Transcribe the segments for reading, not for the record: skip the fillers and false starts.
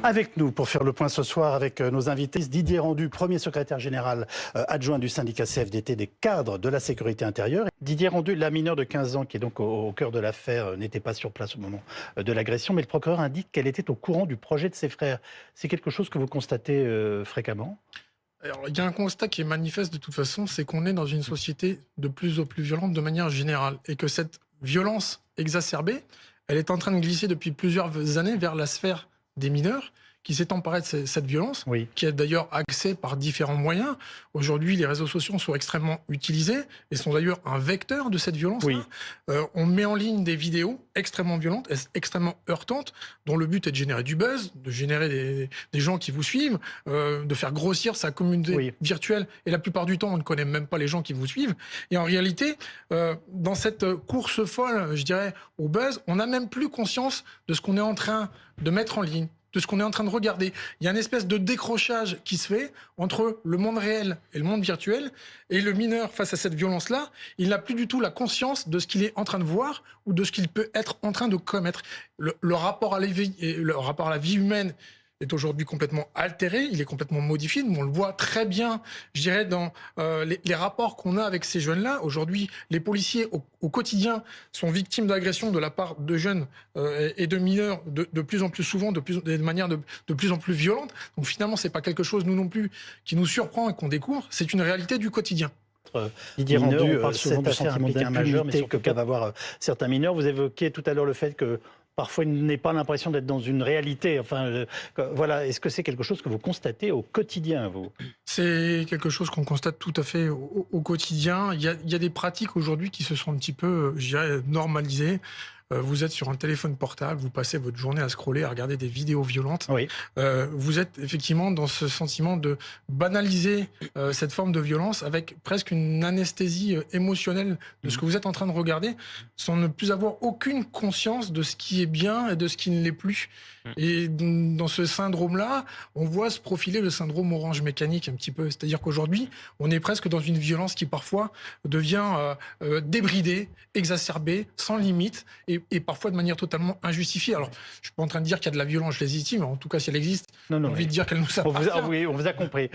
Avec nous pour faire le point ce soir avec nos invités, Didier Rendu, premier secrétaire général adjoint du syndicat CFDT des cadres de la sécurité intérieure. Didier Rendu, la mineure de 15 ans qui est donc au cœur de l'affaire, n'était pas sur place au moment de l'agression, mais le procureur indique qu'elle était au courant du projet de ses frères. C'est quelque chose que vous constatez fréquemment ? Alors, il y a un constat qui est manifeste de toute façon, c'est qu'on est dans une société de plus en plus violente de manière générale et que cette violence exacerbée, elle est en train de glisser depuis plusieurs années vers la sphère des mineurs qui s'est emparée de cette violence, Oui. qui est d'ailleurs accès par différents moyens. Aujourd'hui, les réseaux sociaux sont extrêmement utilisés et sont d'ailleurs un vecteur de cette violence. Oui. On met en ligne des vidéos extrêmement violentes, extrêmement heurtantes, dont le but est de générer du buzz, de générer des gens qui vous suivent, de faire grossir sa communauté virtuelle. Et la plupart du temps, on ne connaît même pas les gens qui vous suivent. Et en réalité, dans cette course folle, je dirais, au buzz, on n'a même plus conscience de ce qu'on est en train de mettre en ligne, de ce qu'on est en train de regarder. Il y a une espèce de décrochage qui se fait entre le monde réel et le monde virtuel. Et le mineur, face à cette violence-là, il n'a plus du tout la conscience de ce qu'il est en train de voir ou de ce qu'il peut être en train de commettre. Le rapport à la vie humaine est aujourd'hui complètement altéré, il est complètement modifié. Nous, on le voit très bien, je dirais, dans les rapports qu'on a avec ces jeunes-là. Aujourd'hui, les policiers, au quotidien, sont victimes d'agressions de la part de jeunes et de mineurs de plus en plus souvent, de manière de plus en plus violente. Donc finalement, c'est pas quelque chose, nous non plus, qui nous surprend et qu'on découvre. C'est une réalité du quotidien. Didier Rendu, on parle souvent cette affaire implique un majeur, mais que peuvent avoir certains mineurs. Vous évoquiez tout à l'heure le fait que parfois, il n'est pas l'impression d'être dans une réalité. Enfin, voilà. Est-ce que c'est quelque chose que vous constatez au quotidien, vous ? C'est quelque chose qu'on constate tout à fait au quotidien. Il y a des pratiques aujourd'hui qui se sont un petit peu, je dirais, normalisées. Vous êtes sur un téléphone portable, vous passez votre journée à scroller, à regarder des vidéos violentes. Oui. Vous êtes effectivement dans ce sentiment de banaliser cette forme de violence avec presque une anesthésie émotionnelle de ce que vous êtes en train de regarder, sans ne plus avoir aucune conscience de ce qui est bien et de ce qui ne l'est plus. Et dans ce syndrome-là, on voit se profiler le syndrome orange mécanique un petit peu. C'est-à-dire qu'aujourd'hui, on est presque dans une violence qui parfois devient débridée, exacerbée, sans limite, et parfois de manière totalement injustifiée. Alors, je ne suis pas en train de dire qu'il y a de la violence légitime, en tout cas, si elle existe, j'ai envie de dire qu'elle nous appartient. On vous a compris.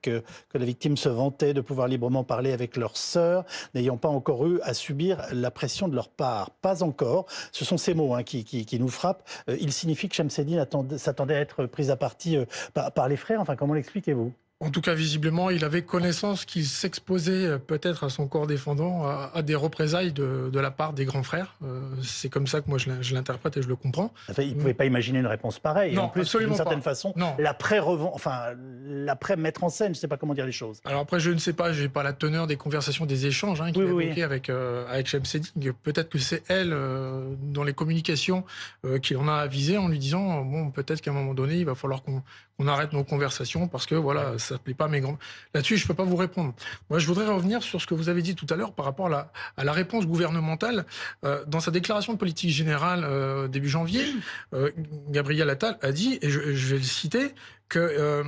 Que la victime se vantait de pouvoir librement parler avec leur sœur, n'ayant pas encore eu à subir la pression de leur part. Pas encore. Ce sont ces mots qui nous frappent. Il signifie que Chamseddine s'attendait à être prise à partie par les frères. Enfin, comment l'expliquez-vous ? En tout cas, visiblement, il avait connaissance qu'il s'exposait peut-être à son corps défendant à des représailles de la part des grands frères. C'est comme ça que moi je l'interprète et je le comprends. Enfin, il ne pouvait pas imaginer une réponse pareille. Non, en plus, absolument d'une certaine pas. façon, l'après mettre en scène, je ne sais pas comment dire les choses. Alors après, je ne sais pas, je n'ai pas la teneur des conversations, des échanges qu'il a évoqués avec Chamseddine. Peut-être que c'est elle, dans les communications, qui en a avisé en lui disant bon, peut-être qu'à un moment donné, il va falloir qu'on arrête nos conversations parce que voilà, ça ne plaît pas à mes grands. Là-dessus, je ne peux pas vous répondre. Moi, je voudrais revenir sur ce que vous avez dit tout à l'heure par rapport à la réponse gouvernementale. Dans sa déclaration de politique générale début janvier, Gabriel Attal a dit, et je vais le citer, que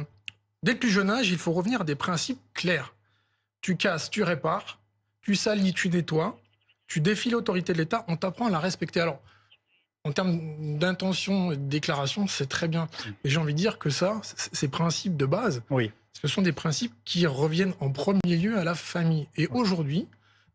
dès le plus jeune âge, il faut revenir à des principes clairs. Tu casses, tu répares, tu salis, tu nettoies, tu défies l'autorité de l'État, on t'apprend à la respecter. Alors, en termes d'intention et de déclaration, c'est très bien. Et j'ai envie de dire que ça, ces principes de base, ce sont des principes qui reviennent en premier lieu à la famille. Et aujourd'hui,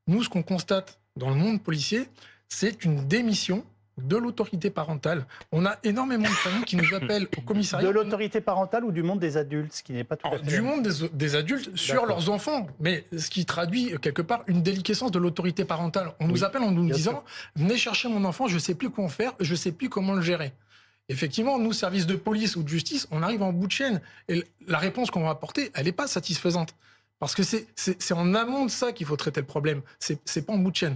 nous, ce qu'on constate dans le monde policier, c'est une démission de l'autorité parentale. On a énormément de familles qui nous appellent au commissariat. De l'autorité parentale ou du monde des adultes, ce qui n'est pas tout à fait... Du monde des adultes sur leurs enfants, mais ce qui traduit quelque part une déliquescence de l'autorité parentale. On nous appelle en nous disant « Venez chercher mon enfant, je ne sais plus quoi en faire, je ne sais plus comment le gérer ». Effectivement, nous, services de police ou de justice, on arrive en bout de chaîne. Et la réponse qu'on va apporter, elle n'est pas satisfaisante. Parce que c'est en amont de ça qu'il faut traiter le problème. C'est pas en bout de chaîne.